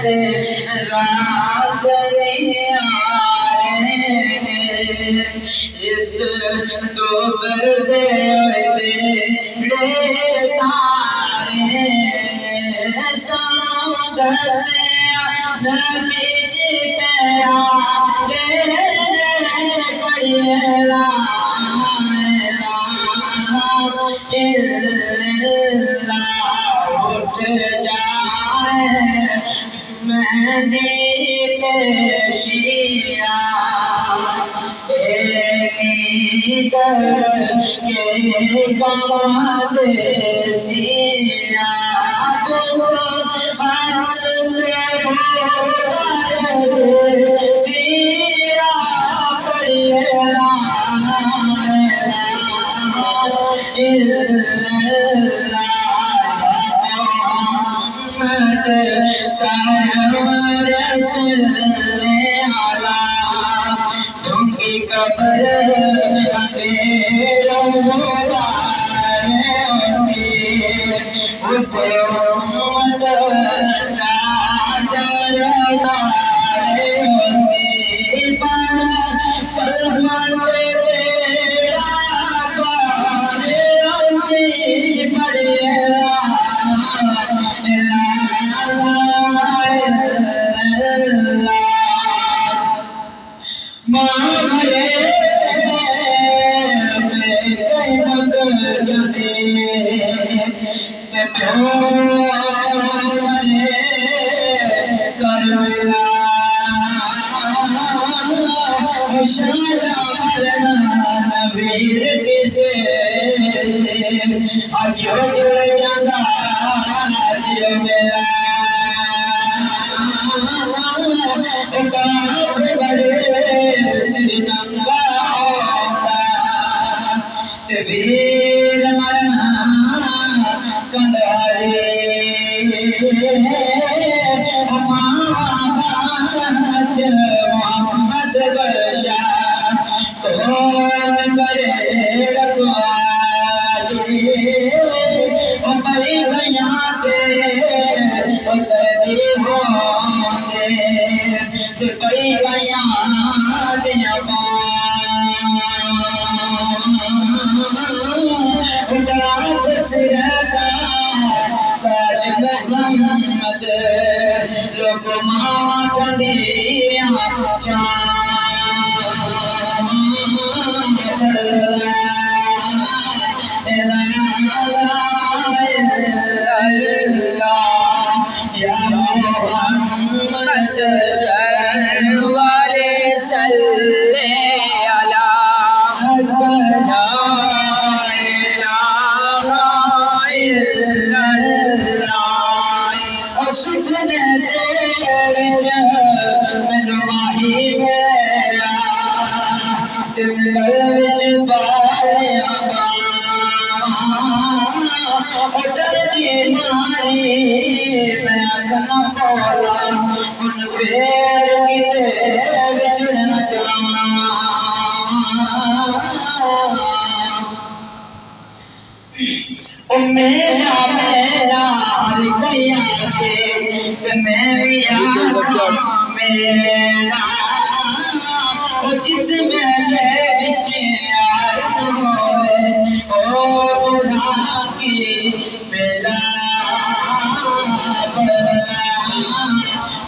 راز نہیں آئے اس ڈوبتے بیڑے تارے سمندر سے نبی جی پہ آتے پڑھیے لا الہ الا اللہ اٹھ جائے مہدی پیشیا کے باد سیا سیا پڑھیے لا محمد سرور صلی اللہ تم کی قبر اندھیروں سے اٹھے امت ناظر سے کلمت تیرا سے پڑھیے لا مامرے کئی مگ جدے کربلا مشالہ مرنا نبیر کسے جو جڑ جانا جو ملا بات بڑے سری ننگا تبیر مرنا کنڈالے محمد بشا کون کرے رکھوالی بھائی بھیاں کے اتردی ہوندے بھائی بھیاں دیا اٹھات سرکا تاج محمد لوگ ماں ٹھنڈیاں چاند پڑھلا یا محمد سرور صلی میرا میرا رکھیا کے میرا میرا جس میرے بچ یار ہوئے بلا کی بلا بڑھنا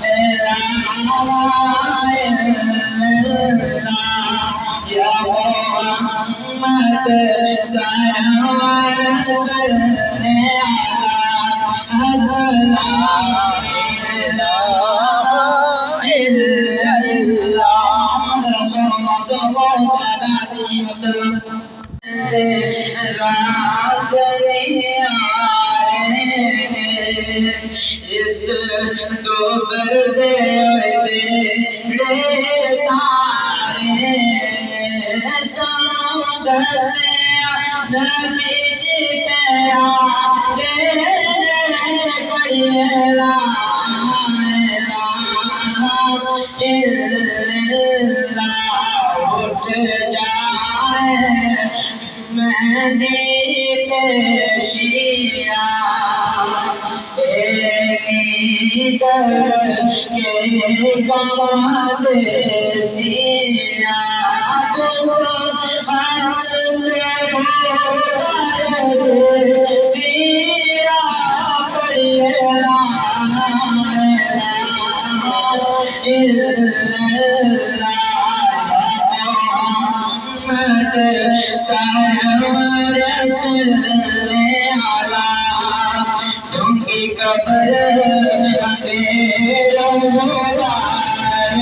میرا یا محمد سرور صلی اللہ لا الہ الا اللہ رسول اللہ صلی اللہ علیہ وسلم راز نہیں آئے اس ڈوبتے بیڑے تارے سمندر سے نبی جی پہ آتے پڑھیے لا الہ الا اللہ اٹھ جائے مہدی پیشیا کر کے کام سیا تم ہاتھ میں ہو سیا پڑھیے سرور صلی علی تم کی قبر اندھیروں دار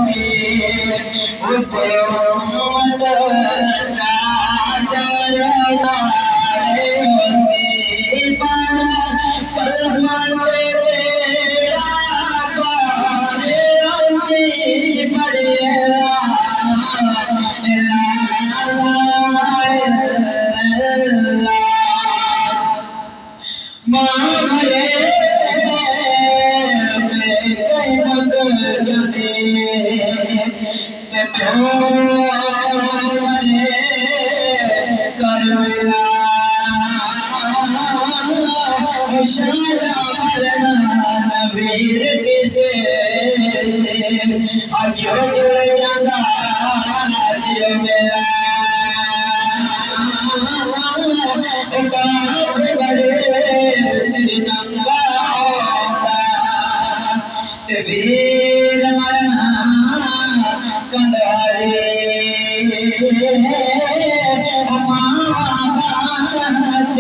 سے اٹھے امت ناظر دار سے پرمت تیرا پار سے پڑھے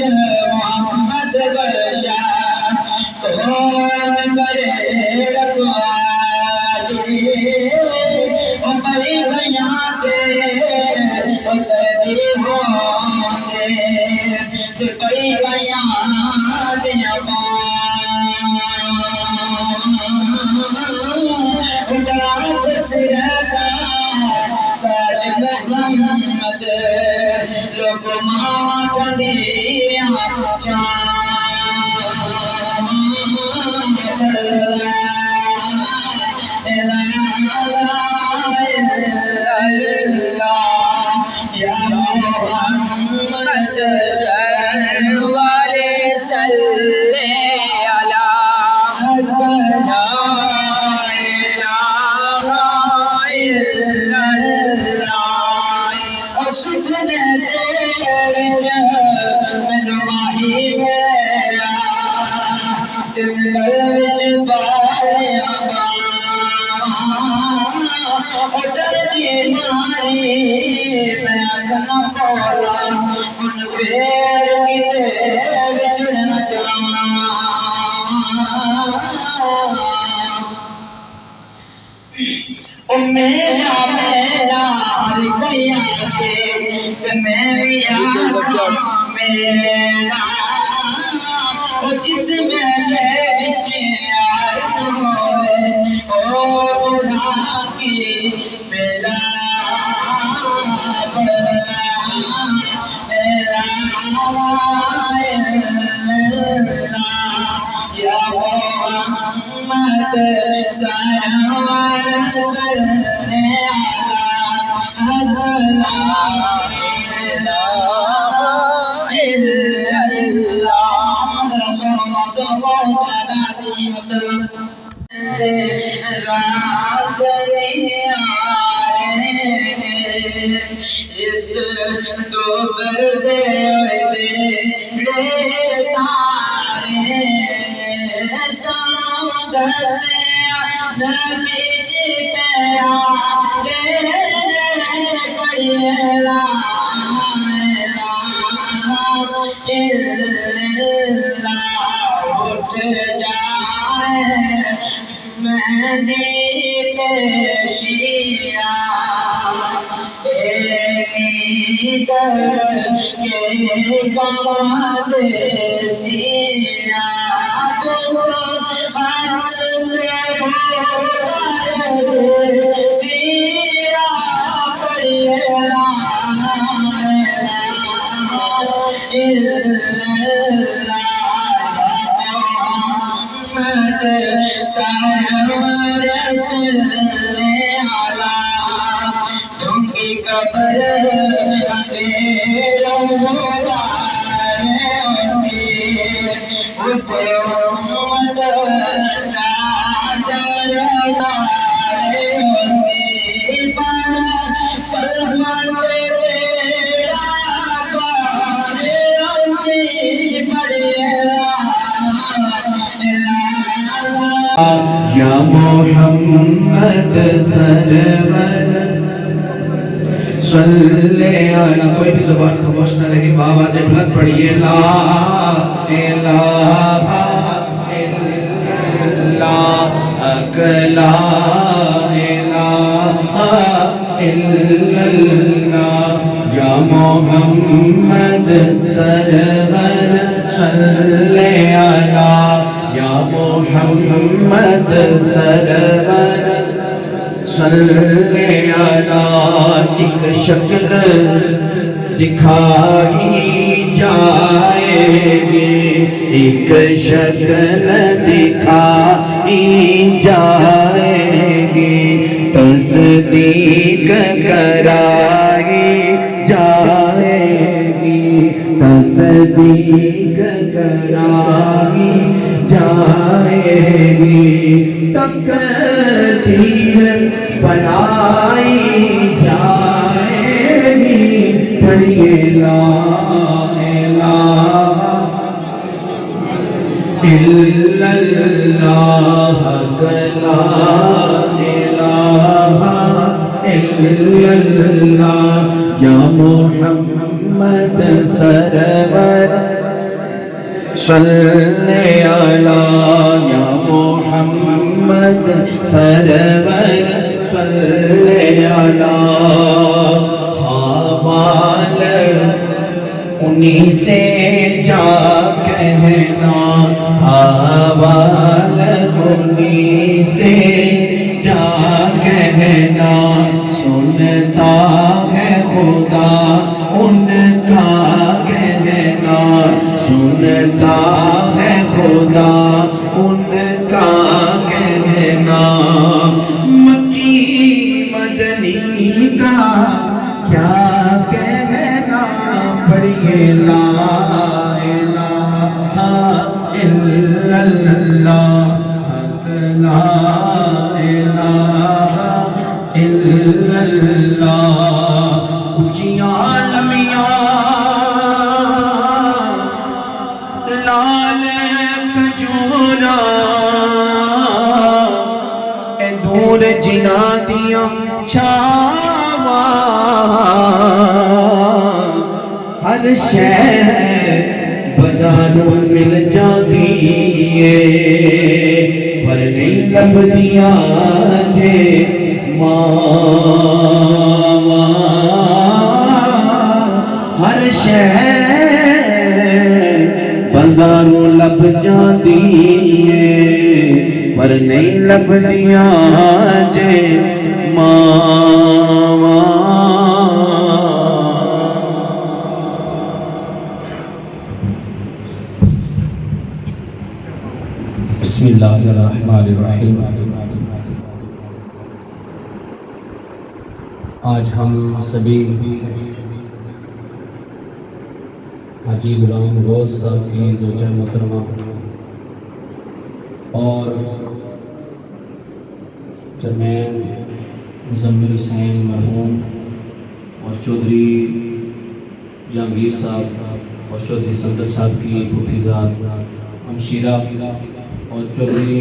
محمد بشا کون کرے رکھوالی بھائی بھیا کے اتری ہوں گے بھائی بھیا دیا تاج محمد لوگ ماں ٹھنڈیا یا محمد والے صلی میرا میرا رکھیا کے میرا میرا جس میرے بچ ہوئے او بڑھا کی میرا بڑھنا میرا یا محمد سرور صلی علی رسول اللہ صلی اللہ علیہ وسلم رات نہیں آئے اس ڈوبتے بیڑے تارے سمندر سے نبی جی پہ آگے پڑھیے لا اٹھ جائے مہدی پیشیا کر کے گام سیا تم ہاتھ میں ہو سیا پڑھیے سرور صلی علی تم کی قبر اندھیروں دار سے اٹھے امت یا محمد سرور صلی علی، کوئی بھی زبان خاموش نہ رہے، آواز بلند پڑھیے، لا الہ الا اللہ، لا الہ الا اللہ، یا محمد سرور صلی علی، یا محمد سرور صلی علی، ایک شکل دکھائی جائے گی، ایک شکل دکھائی جائے گی، تصدیق کرائی جائے گی، تصدیق کرائی جائے گی، تقدیر بنائی جائے گی، پڑھیے لا الہ الا اللہ، لا الہ الا اللہ، یا محمد سرور صلی علی، یا محمد سرور صلی علی، حوال انہی سے جا کہنا، حوال انہی سے جا کہنا، سنتا ہے خدا ان کا کہنا، سنتا ہے خدا ان کا کہنا، مکی مدنی کا کیا کہنا، پڑھیے لا الہ الا اللہ، لا الہ الا اللہ، اونچیاں لمیاں لال کجورا، اے دور جنا دیاں چھاواں، ہر شے بازاروں مل جاندی ہے، پر نہیں لبدیاں جے ماواں، ہر شے بازاروں لب جاندی ہے، پر نہیں لبدیاں جے ماواں۔ بسم اللہ الرحمن الرحیم۔ آج ہم سبھی حاجی غلام غوث صاحب کی زوجہ محترمہ اور چیئرمین مزمل حسین مرحوم اور چودھری جہانگیر صاحب اور چودھری صفدر صاحب کی بھتیزاد ہمشیرہ اور چودھری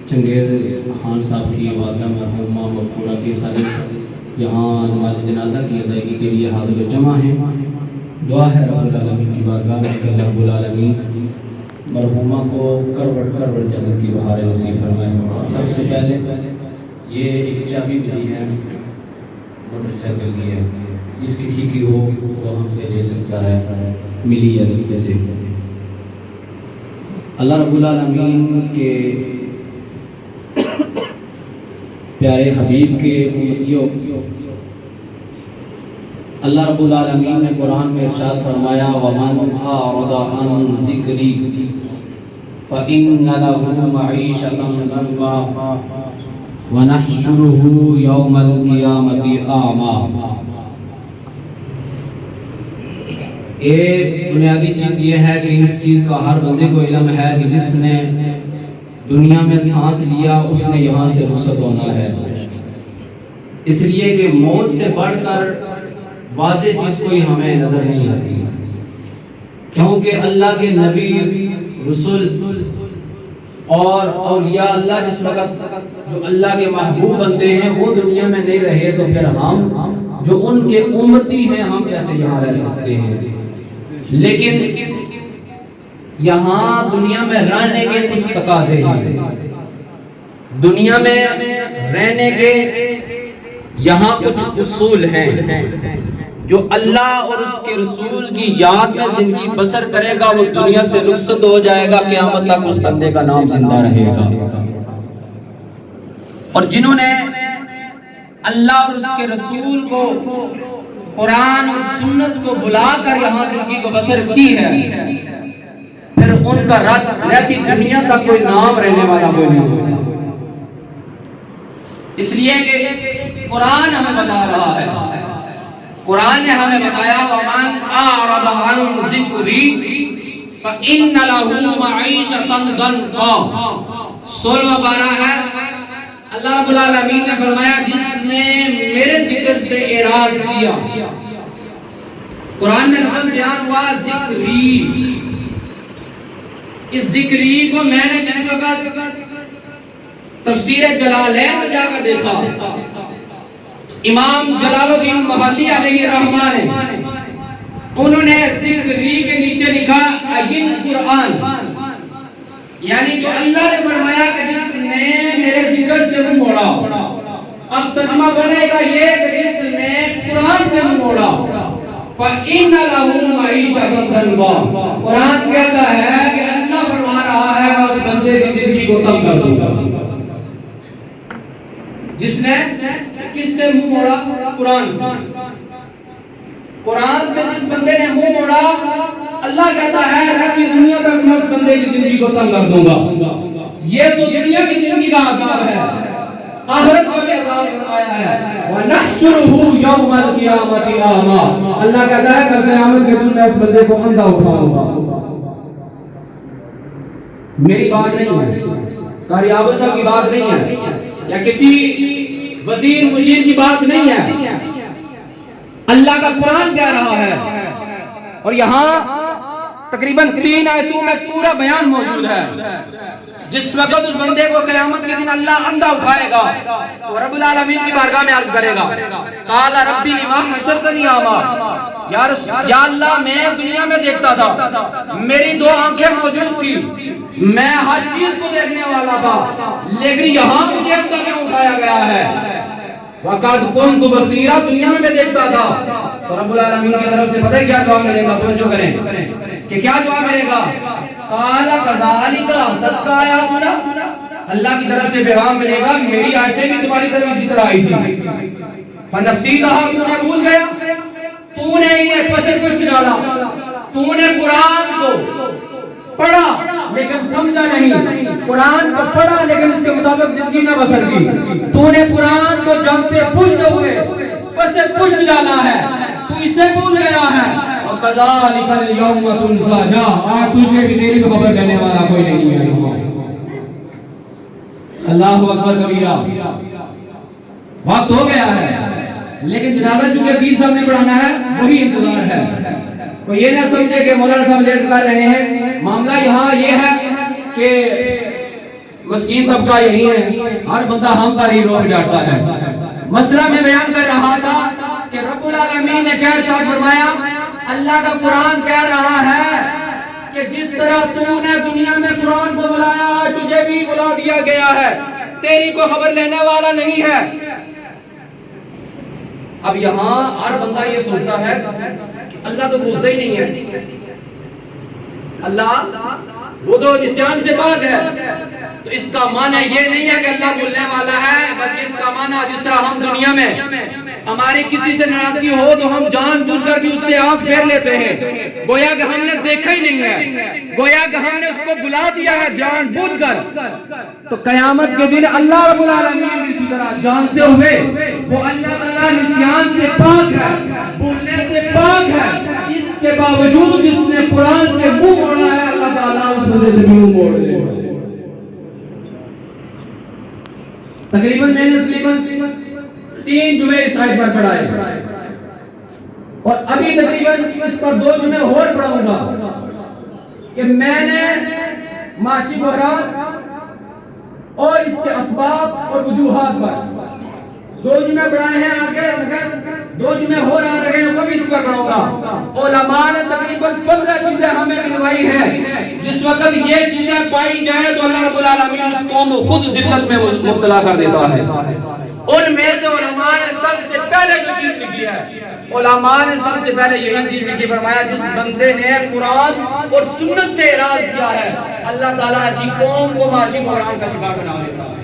چنگیز خان صاحب کی والدہ مرحومہ مغفورہ کے سالس یہاں نماز جنازہ کی ادائیگی کے لیے حاضر جمع ہیں۔ دعا ہے رب العالمین کی بارگاہ میں کہ رب العالمین مرحومہ کو کروڑ کروڑ جنت کی بہاریں نصیب فرمائے۔ سب سے پہلے یہ ایک چابی ملی ہے موٹر سائیکل کی ہے، جس کسی کی ہو وہ ہم سے لے سکتا ہے، ملی ہے رستے سے۔ اللہ رب العالمین کے پیارے حبیب کے امتیوں، اللہ رب العالمین نے قرآن میں ارشاد فرمایا وَمَنْ أَعْرَضَ عَنْ ذِكْرِي فَإِنَّ لَهُ مَعِيشَةً ضَنكًا وَنَحْشُرُهُ يَوْمَ الْقِيَامَةِ أَعْمَى۔ ایک بنیادی چیز یہ ہے کہ اس چیز کا ہر بندے کو علم ہے کہ جس نے دنیا میں سانس لیا اس نے یہاں سے رخصت ہونا ہے، اس لیے کہ موت سے بڑھ کر واضح چیز کوئی ہمیں نظر نہیں آتی، کیونکہ اللہ کے نبی، رسول اور اولیاء اللہ جس وقت جو اللہ کے محبوب بنتے ہیں وہ دنیا میں نہیں رہے تو پھر ہم جو ان کے امتی ہیں ہم کیسے یہاں رہ سکتے ہیں؟ لیکن یہاں دنیا میں رہنے کے کچھ تقاضے ہیں، دنیا میں رہنے کے یہاں کچھ اصول ہیں، جو اللہ اور اس کے رسول کی یاد میں زندگی بسر کرے گا وہ دنیا سے رخصت ہو جائے گا، قیامت تک اس بندے کا نام زندہ رہے گا۔ اور جنہوں نے اللہ اور اس کے رسول کو، قرآن اور سنت کو بلا کر یہاں زندگی کو بسر کی ہے، پھر ان کا رہتی دنیا کا کوئی نام رہنے والا کوئی نہیں ہوتا، اس لیے کہ قرآن ہمیں بتا رہا ہے، قرآن نے ہمیں بتایا وَمَنْ أَعْرَضَ عَنْ ذِكْرِي فَإِنَّ لَهُ مَعِيشَةً ضَنْكًا۔ 16واں پارہ ہے، اللہ رب العالمین نے فرمایا جس نے میرے ذکر سے اعراض کیا، قرآن میں لفظ بیان ہوا ذکری، اس ذکری کو میں نے جس وقت تفسیر جلالین میں جا کر دیکھا، امام جلال الدین محلی علیہ الرحمہ نے انہوں نے ذکری کے نیچے لکھا این قرآن، یعنی جو اللہ نے فرمایا کہ جس نے میرے ذکر سے منہ موڑا، اب ترجمہ بنے گا یہ کہ جس نے قرآن سے منہ موڑا فَإِنَّ لَهُ مَعِيشَةً ضَنْكًا، قرآن کہتا ہے کہ اللہ فرما رہا ہے میں اس بندے کی زندگی کو تنگ کر دوں گا، جس نے کس سے منہ موڑا؟ قرآن سے، قرآن سے جس بندے نے منہ موڑا اللہ کہتا ہے رہتی دنیا تک میں اس بندے کی زندگی کو تنگ کر دوں گا۔ یہ تو دنیا کی زندگی کا عذاب ہے، آخرت کا بھی عذاب فرمایا ہے وَنَحْشُرُهُ يَوْمَ الْقِيَامَةِ أَعْمَى، اللہ کہتا ہے کل قیامت کے دن میں اس بندے کو اندھا اٹھاؤں گا۔ میری بات نہیں ہے، قاری عابد صاحب کی بات نہیں ہے، یا کسی وزیر مشیر کی بات نہیں ہے، اللہ کا قرآن کہہ رہا ہے، اور یہاں تقریباً 3 آیتوں میں پورا بیان موجود ہے۔ جس وقت اس بندے کو قیامت کے دن اللہ اندھا اٹھائے گا تو رب العالمین کی بارگاہ میں عرض کرے گا قال ربی لما حشرتنی اعمی، یا اللہ میں دنیا میں دیکھتا تھا، میری 2 آنکھیں موجود تھی، میں ہر چیز کو دیکھنے والا تھا، لیکن یہاں مجھے اندھا کیوں اٹھایا گیا ہے؟ وَقَدْ كُنْتُ بَصِيرًا، دنیا میں دیکھتا تھا۔ تو رب العالمین کی طرف سے پتہ ہے کیا جواب ملے گا؟ توجہ کریں کہ کیا جواب ملے گا؟ قَالَ كَذَلِكَ أَتَتْكَ آيَاتُنَا، اللہ کی طرف سے پیغام ملے گا میری آیتیں بھی تمہاری طرف اسی طرح آئی تھی، فَنَسِيتَهَا، تو نے بھول گیا، تو نے انہیں پسے پشت ڈالا، تو نے قرآن کو پڑھا لیکن سمجھا نہیں، قرآن کو پڑھا لیکن اس کے مطابق زندگی نہ بسر کی، تو نے قرآن کو جانتے بوجھتے ہوئے پسے پشت ڈالا ہے، تو اسے بھول گیا ہے، وَكَذَلِكَ الْيَوْمَ تُنْسَى، جا آج تجھے بھی تیری خبر دینے والا کوئی نہیں ہے۔ اللہ اکبر کبیرہ، وقت ہو گیا ہے، لیکن جنازہ چونکہ پیر صاحب نے پڑھانا ہے وہی انتظار ہے، تو یہ نہ سمجھے کہ مولانا صاحب لیٹ کر رہے ہیں، معاملہ یہاں یہ ہے کہ مسکین طبقہ یہی ہے، ہر بندہ ہم پر ہی روک جاتا ہے۔ مسئلہ میں بیان کر رہا تھا کہ رب العالمین نے کیا ارشاد فرمایا، اللہ کا قرآن کہہ رہا ہے کہ جس طرح تو نے دنیا میں قرآن کو بلایا تجھے بھی بلا دیا گیا ہے، تیری کو خبر لینے والا نہیں ہے۔ اب یہاں ہر بندہ یہ سوچتا ہے کہ اللہ تو بولتا ہی نہیں ہے، اللہ وہ تو نسیان سے پاک ہے، تو اس کا معنی یہ نہیں ہے کہ اللہ بولنے والا ہے، بلکہ اس کا معنی جس طرح ہم دنیا میں ہماری کسی سے ناراضگی ہو تو ہم جان بوجھ کر بھی اس سے آنکھ پھیر لیتے ہیں، گویا کہ ہم نے دیکھا ہی نہیں ہے، گویا کہ ہم نے اس کو بلا دیا ہے جان بوجھ کر، تو قیامت کے دن اللہ رب العالمین اسی طرح جانتے ہوئے وہ اللہ تعالیٰ نسیان سے پاک ہے، بھولنے سے پاک ہے، اس کے باوجود جس نے قرآن سے منہ موڑا ہے اللہ تعالیٰ اس وجہ سے بھی منہ موڑ لے۔ تقریباً میں نے 3 جمعے اس سائٹ پر پڑھائے اور ابھی تقریباً اس پر 2 جمعے اور پڑھاؤں گا کہ میں نے معاشی بحران اور اس کے اسباب اور وجوہات پر 2 جمعے پڑھائے ہیں، آگے مگر 2 جمعے اور آ رہے ہیں، وہ بھی اس پر پڑھاؤں گا۔ علماء نے تقریباً 15 چیزیں ہمیں گنوائی ہیں، جس وقت یہ چیزیں پائی جائیں تو اللہ رب العالمین اس قوم کو خود ذلت میں مبتلا کر دیتا ہے۔ ان میں سے علماء نے سب سے پہلے جو چیز لکھی ہے، علماء نے سب سے پہلے یہی چیز لکھی، فرمایا جس بندے نے قرآن اور سنت سے اعراض کیا ہے اللہ تعالیٰ ایسی قوم کو معاشی بحران کا شکار بنا دیتا ہے۔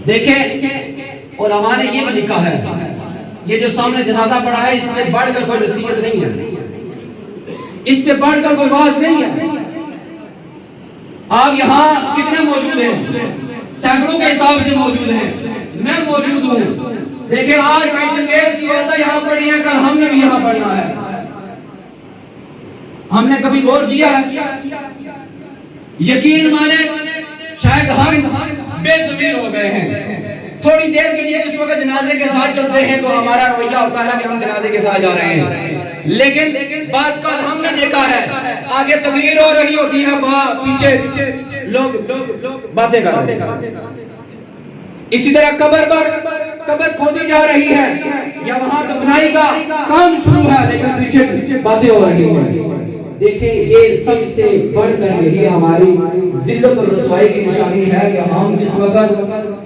دیکھیں علماء نے یہ بھی لکھا ہے، یہ جو سامنے جنازہ پڑا ہے اس سے بڑھ کر کوئی نصیحت نہیں ہے، اس سے بڑھ کر کوئی بات نہیں ہے۔ آپ یہاں کتنے موجود ہیں؟ سینکڑوں کے حساب سے موجود ہیں، میں موجود ہوں۔ دیکھیں آج بھائی چنگیز کی باتیں یہاں پڑھی ہیں، کل ہم نے بھی یہاں پڑھنا ہے۔ ہم نے کبھی غور کیا ہے؟ یقین مانے شاید ہم بے ضمیر ہو گئے ہیں۔ تھوڑی دیر کے لیے اس وقت جنازے کے ساتھ چلتے ہیں تو ہمارا رویہ ہوتا ہے کہ ہم جنازے کے ساتھ جا رہے ہیں، لیکن بعض کا ہم نے دیکھا ہے آگے تقریر ہو رہی ہوتی ہے، پیچھے لوگ باتیں کر رہے ہیں۔ اسی طرح قبر کھودی جا رہی ہے یا وہاں دفنائی کا کام شروع ہے، لیکن پیچھے باتیں ہو رہی ہیں۔ دیکھیں یہ سب سے بڑھ کر یہی ہماری ذلت اور رسوائی کی نشانی ہے کہ ہم جس وقت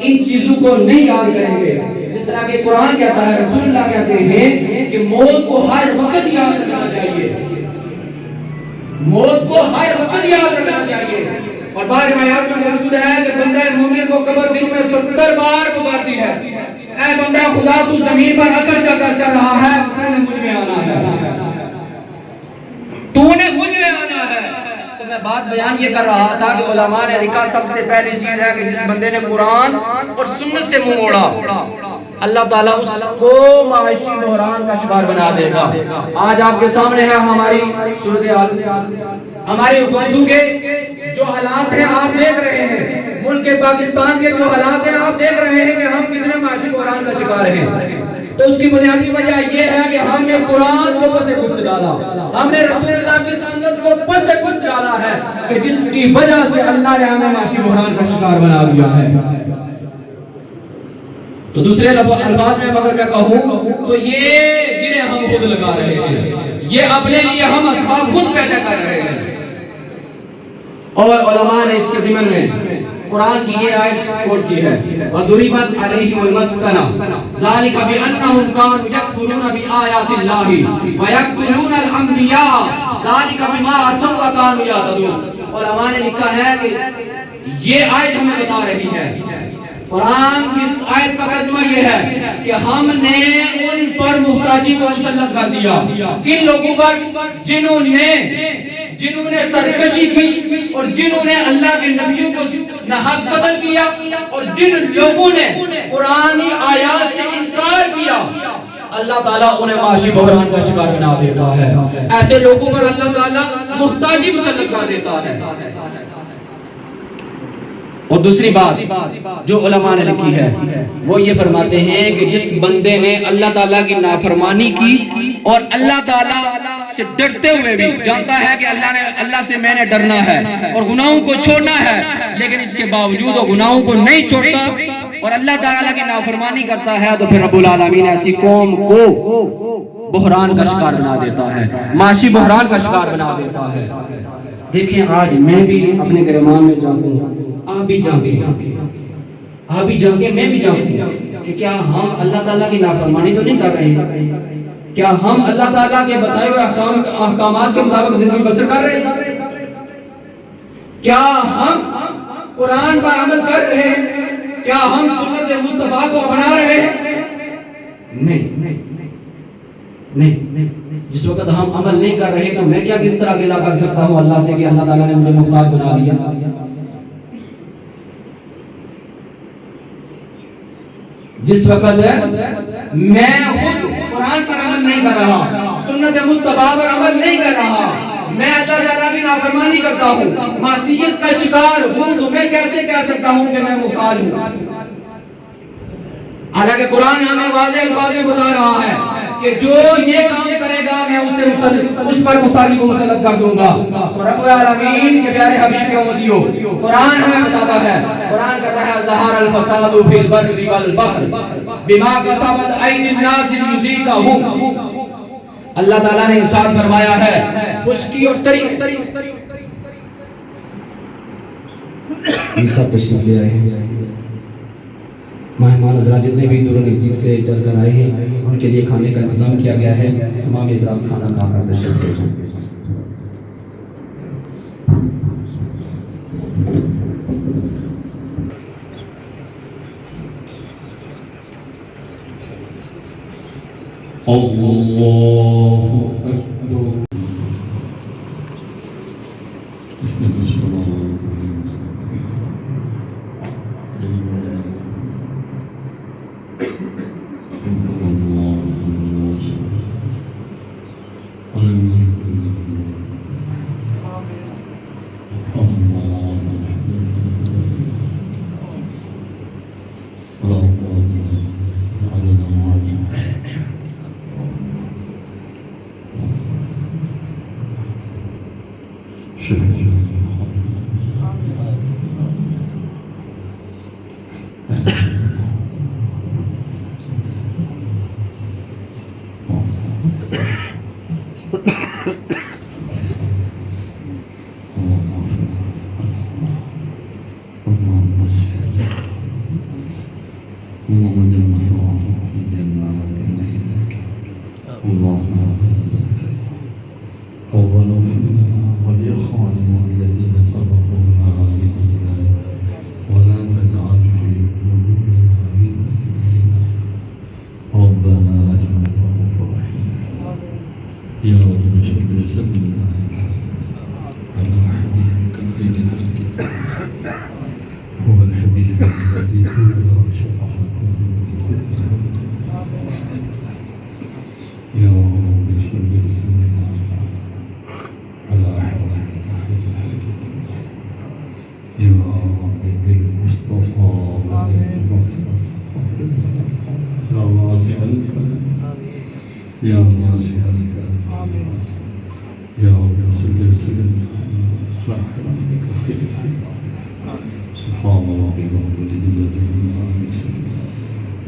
ان چیزوں کو نہیں یاد کریں گے، جس طرح کہ قرآن کہتا ہے، رسول اللہ کہتے ہیں کہ موت کو ہر وقت یاد رکھنا چاہیے، موت کو ہر وقت یاد رکھنا چاہیے۔ اور بعض روایات میں موجود ہے کہ بندہ مومن کو قبر دن میں 70 بار پکارتی ہے، اے بندہ خدا تو زمین پر اکڑ چل رہا ہے، تو نے مجھ میں آنا ہے، تو نے مجھ میں آنا ہے۔ تو میں بات بیان یہ کر رہا تھا کہ علماء نے لکھا سب سے پہلی چیز ہے کہ جس بندے نے قرآن اور سنت سے منہ موڑا اللہ تعالیٰ اس کو معاشی بحران کا شکار بنا دے گا۔ آج آپ کے سامنے ہے ہماری صورتحال، ہماری حکومتوں کے جو حالات ہیں آپ دیکھ رہے ہیں، ملک پاکستان کے جو حالات ہیں آپ دیکھ رہے ہیں کہ ہم کتنے معاشی بحران کا شکار ہیں۔ تو اس کی بنیادی وجہ یہ ہے کہ ہم نے قرآن کو پس پشت ڈالا، ہم نے رسول اللہ کی سنت کو پس پشت ڈالا ہے، کہ جس کی وجہ سے اللہ نے ہمیں معاشی بحران کا شکار بنا دیا ہے۔ تو دوسرے الفاظ میں اگر میں کہوں تو یہ گرے ہم خود لگا رہے ہیں، یہ اپنے لیے ہم اسباب خود پیدا کر رہے ہیں۔ اور علماء نے اس کے ضمن میں قرآن کی یہ آیت کوٹ کی ہے، وَضُرِبَتْ عَلَيْهِمُ الْمَسْكَنَةُ ذَلِكَ بِأَنَّهُمْ كَانُوا يَكْفُرُونَ بِآيَاتِ اللَّهِ وَيَقْتُلُونَ الْأَنْبِيَاءَ ذَلِكَ بِمَا عَصَوْا وَكَانُوا يَعْتَدُونَ۔ علماء نے لکھا ہے کہ یہ آیت ہمیں بتا رہی ہے، قرآن کی اس آیت کا ترجمہ یہ ہے کہ ہم نے ان پر محتاجی کو مسلط کر دیا، کن لوگوں پر؟ جنہوں نے سرکشی کی اور جنہوں نے اللہ کے نبیوں کو ناحق قتل کیا اور جن لوگوں نے قرآنی آیات سے انکار کیا، اللہ تعالیٰ انہیں معاشی بحران کا شکار بنا دیتا ہے۔ ایسے لوگوں پر اللہ تعالیٰ محتاجی مسلط کر دیتا ہے۔ اور دوسری بات جو علماء نے لکھی ہے وہ یہ فرماتے ہیں کہ جس بندے نے اللہ تعالیٰ کی نافرمانی کی اور اللہ تعالیٰ سے ڈرتے ہوئے بھی جانتا ہے کہ اللہ سے میں نے ڈرنا ہے اور گناہوں کو چھوڑنا ہے، لیکن اس کے باوجود وہ گناہوں کو نہیں چھوڑتا اور اللہ تعالیٰ کی نافرمانی کرتا ہے، تو پھر رب العالمین ایسی قوم کو بحران کا شکار بنا دیتا ہے، معاشی بحران کا شکار بنا دیتا ہے۔ دیکھیں آج میں بھی اپنے گرمان میں جاگوں، آپ بھی جاگیں، آپ بھی جاگیں، میں بھی جاگوں کہ کیا ہم اللہ تعالیٰ کی نافرمانی تو نہیں کر رہے ہیں؟ کیا ہم اللہ تعالیٰ کے بتائے ہوئے احکامات کے مطابق زندگی بسر کر رہے ہیں؟ کیا ہم قرآن پر عمل کر رہے ہیں؟ کیا ہم سنت مصطفیٰ کو اپنا رہے ہیں؟ نہیں۔ جس وقت ہم عمل نہیں کر رہے تو میں کیا کس طرح گلہ کر سکتا ہوں اللہ سے کہ اللہ تعالیٰ نے مجھے محتاج بنا دیا؟ جس وقت میں خود قرآن پر عمل نہیں کر رہا، سنت مصطفیٰ پر عمل نہیں کر رہا، میں اللہ تعالیٰ کی نافرمانی کرتا ہوں، معصیت کا شکار ہوں، تو میں کیسے کہہ سکتا ہوں کہ میں محتاج ہوں؟ حالانکہ قرآن ہمیں واضح الفاظ میں بتا رہا ہے کہ جو یہ کام کرے گا میں اس پر مصالح کو مسلط کر دوں گا۔ تو رب العالمین کے پیارے حبیب کے امتیوں، قرآن ہمیں بتاتا ہے، قرآن کہتا ہے ظہر الفساد فی البر والبحر بما کسبت ایدی الناس لیذیقہم۔ اللہ تعالیٰ نے ارشاد فرمایا ہے خشکی اور تری یہ سب تشریف لے آئے ہیں مہمان حضرات، جتنے بھی دور و نزدیک سے چل کر آئے ہیں ان کے لیے کھانے کا انتظام کیا گیا ہے۔ تمام حضرات کھانا کھا کر تشریف لے جائیں۔ اللہ اکبر۔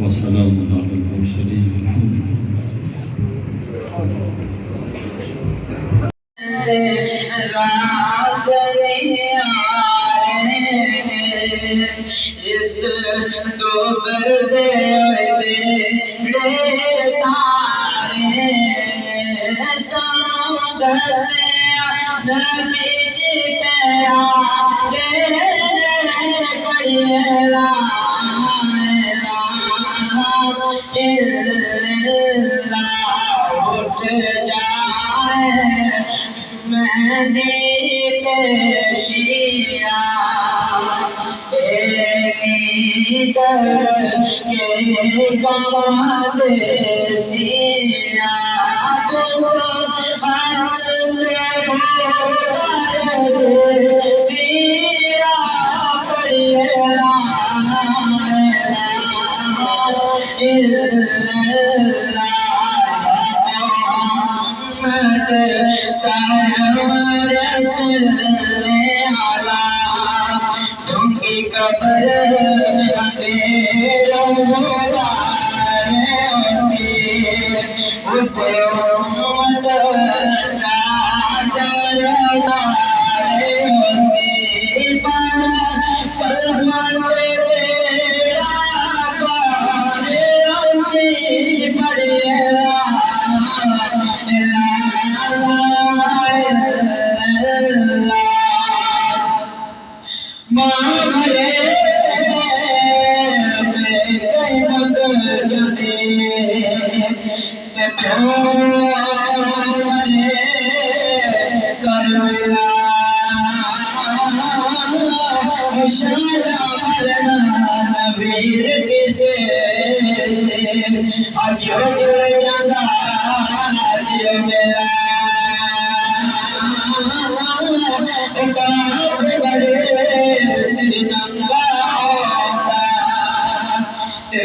وسلام على المرسلين والحمد اس دوبر دے تارے سمندر سے نبی جی پیارے پڑھیے لا اٹھ جائے جمعی پیشیا ایک کر کے گواد سیا دکھ ہاتھ میں بھر سیا پڑھیے لا سرور صلی علی تم کی قبر اندھیروں سے اٹھے امت کا سردار سے پر تیرا بار سے پڑھے سری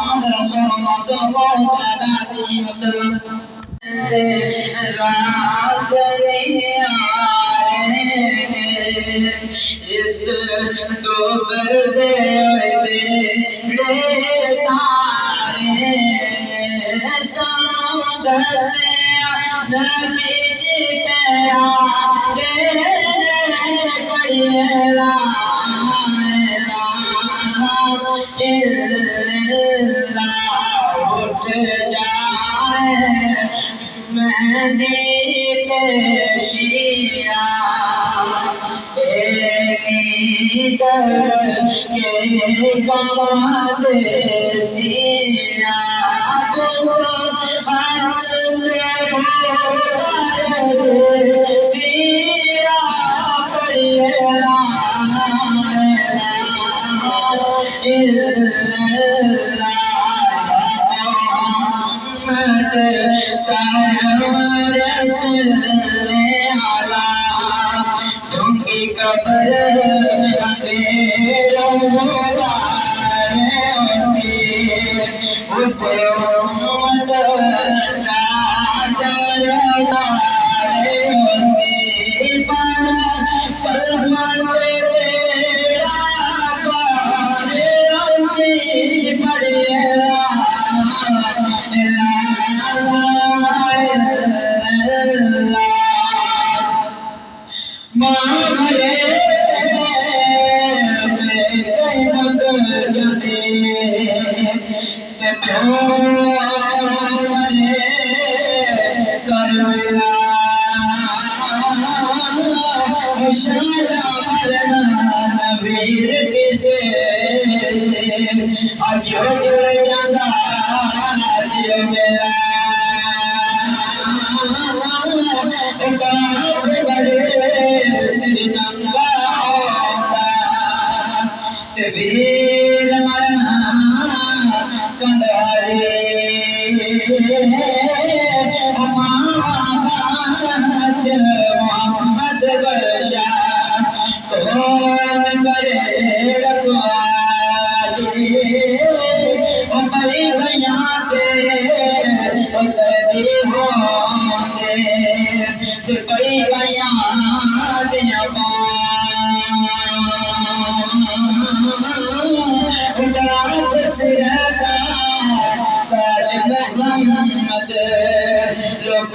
محمد رسول الله صلى الله عليه وسلم اس ڈوبر دے بیڑے تارے سانو دسیا نبی جی پیا پڑھیے لا اٹھ جائے مہدی پیشیا کے گام دیسیا سیا پڑھیے سرور صلی علی تم کی قبر اندھیروں سے اٹھے امت ناظر سے پر کلمت تیرا سے پڑھے مامرے مگ جدے کرلا شالا مرنا نبیر کسے جو جڑ جانا جو ملا باپ بڑے سری ننگا ہوتا ویر مرنا کنڈالے باج محمد بشا کون کرے رکھوالی بھائی بھیا کے اتری ہوندے بھائی بھیا دیا سرکار تاج محمد لوگ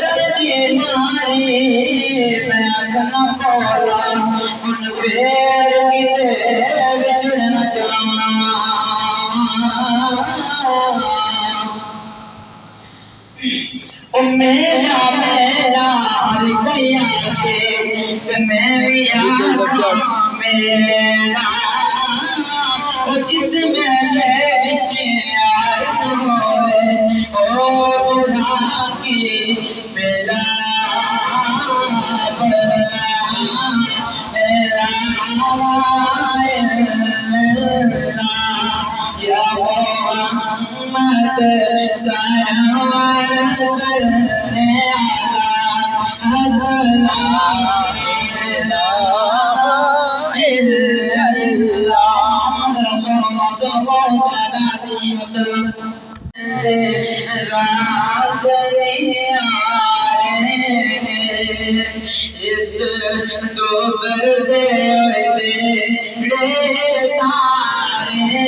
ڈر دی ماری میں اکھنا کھولا ہن پھر کتے وچھڑنا چاہاں میرا رکھیا کے میں بھی آکھاں میرا جس میلے وچ یار ہوئے بلا کی میلا پڑھنا یا محمد سرور صلی علی لا الہ الا اللہ رسول اللہ صلی اللہ علیہ وسلم رات نہیں آئے اس دوبر دے بیڑے تارے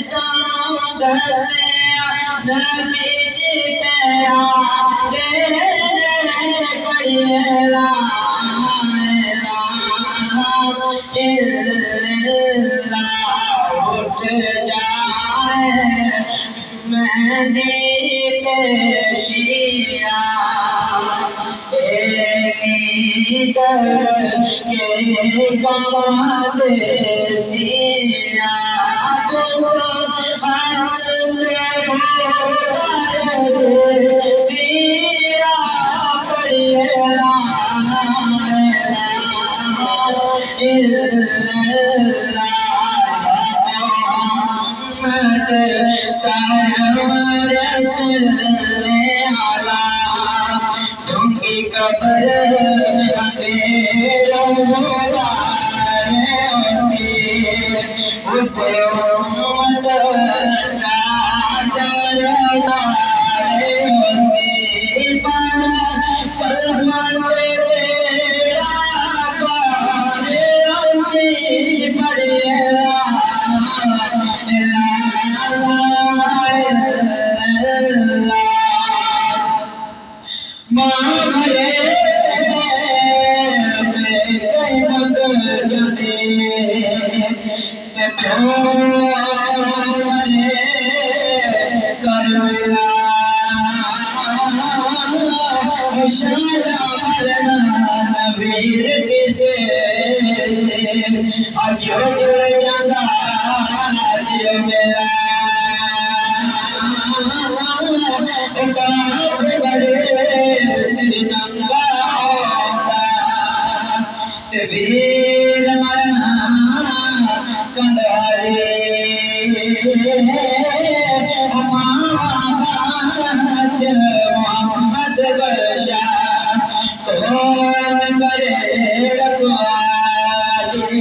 سانو دسیا نبی جی پیارے پڑھیے لا الہ الا اللہ اٹھ جائے مہدی پیشیا ایک کے گام دیسیا تم ہاتھ لے سیا پڑھیے لا محمد سرور صلی علی ڈھونگی قبر اندھیروں سے اٹھے امت ناظر سے پر قلمت تیرا پارے سے پڑھے مامرے قیمت جدے مرے کربلا مشالہ مرنا نبیر کسے آجو جڑ جانا جو ملا اکاب بڑے سری ننگا ہوتا تبیر مرنا کندھارے ماں محمد بشا کون کرے رکھوالی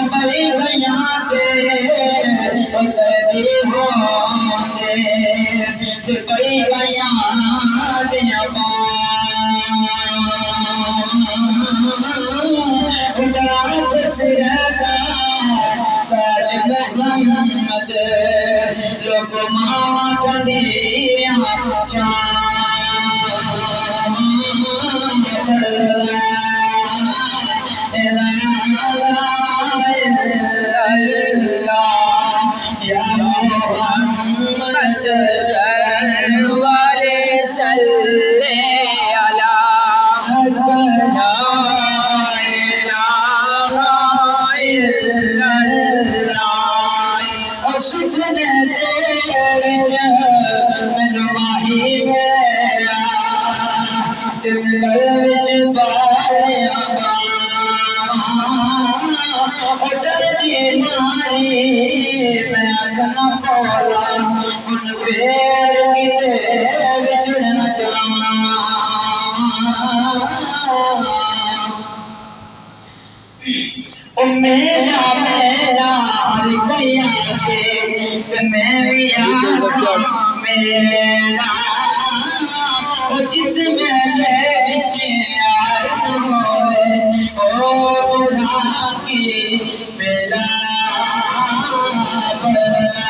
بھائی بھیاں کے اتری ہوندے بھائی بھیاں دیا اٹھات سرکا تاج محمد لوگ ماں ٹھنڈیاں چاند پڑھلا یا محمد سرور صلی علی لا الہ الا اللہ سجنے دے وچ مینوں ماہی ملیا تے گل وچ بالیا ڈر دی ماری میں اکھنا کھولا ہن پھر کتے وچھڑنا چاہاں میرا رکھیا کے میں بھی آکھاں میرا جس میلے وچ یار ہوئے بلا کی میلا پڑھنا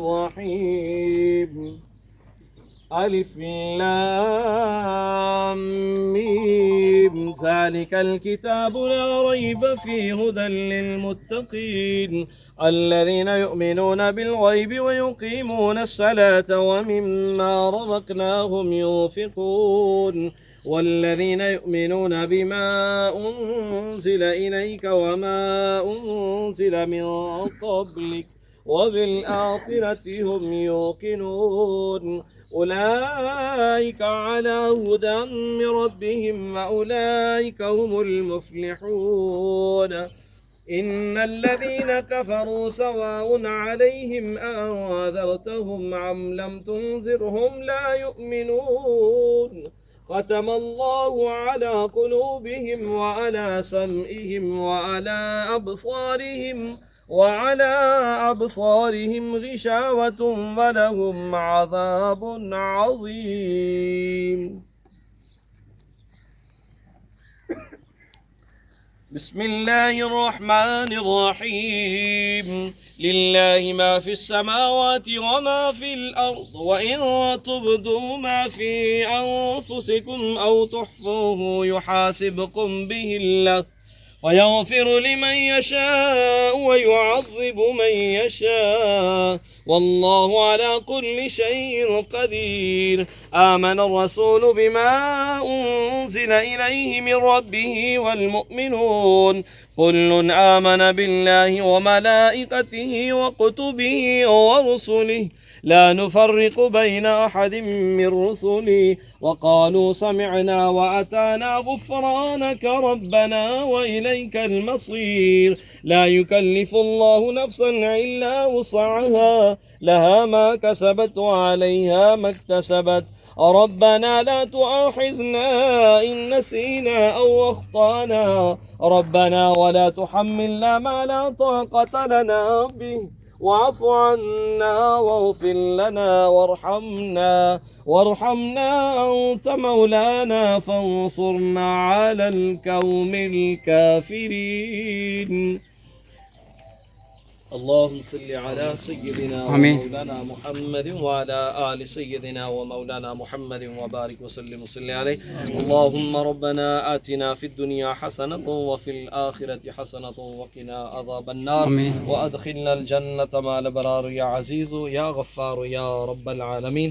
الرحيم ألف لام ميم ذلك الكتاب لا ريب فيه هدى للمتقين الذين يؤمنون بالغيب ويقيمون الصلاة ومما رزقناهم ينفقون والذين يؤمنون بما أنزل إليك وما أنزل من قبلك وبالآخرة هم يوقنون أولئك على هدى من ربهم وأولئك هم المفلحون إن الذين كفروا سواء عليهم أنذرتهم أم لم تنذرهم لا يؤمنون ختم الله على قلوبهم وعلى سمعهم وعلى أبصارهم غشاوة ولهم عذاب عظيم بسم الله الرحمن الرحيم لله ما في السماوات وما في الأرض وإن تبدوا ما في أنفسكم أو تخفوه يحاسبكم به الله ويغفر لمن يشاء ويعذب من يشاء والله على كل شيء قدير آمن الرسول بما أنزل إليه من ربه والمؤمنون كل آمن بالله وملائكته وكتبه ورسله لا نفرق بين أحد من رسله وقالوا سمعنا وأطعنا غفرانك ربنا وإليك المصير لا يكلف الله نفسا إلا وسعها لها ما كسبت وعليها ما اكتسبت ربنا لا تؤاخذنا إن نسينا أو أخطأنا ربنا ولا تحملنا ما لا طاقة لنا به واعف عنا واغفر لنا وارحمنا أنت مولانا فانصرنا على القوم الكافرين اللهم صل على سيدنا ومولانا محمد وعلى آل سيدنا ومولانا محمد وبارك وسلم عليه اللهم ربنا آتنا في الدنيا حسنة وفي الآخرة حسنة وقنا عذاب النار وأدخلنا الجنة مع الأبرار يا عزيز يا غفار يا رب العالمين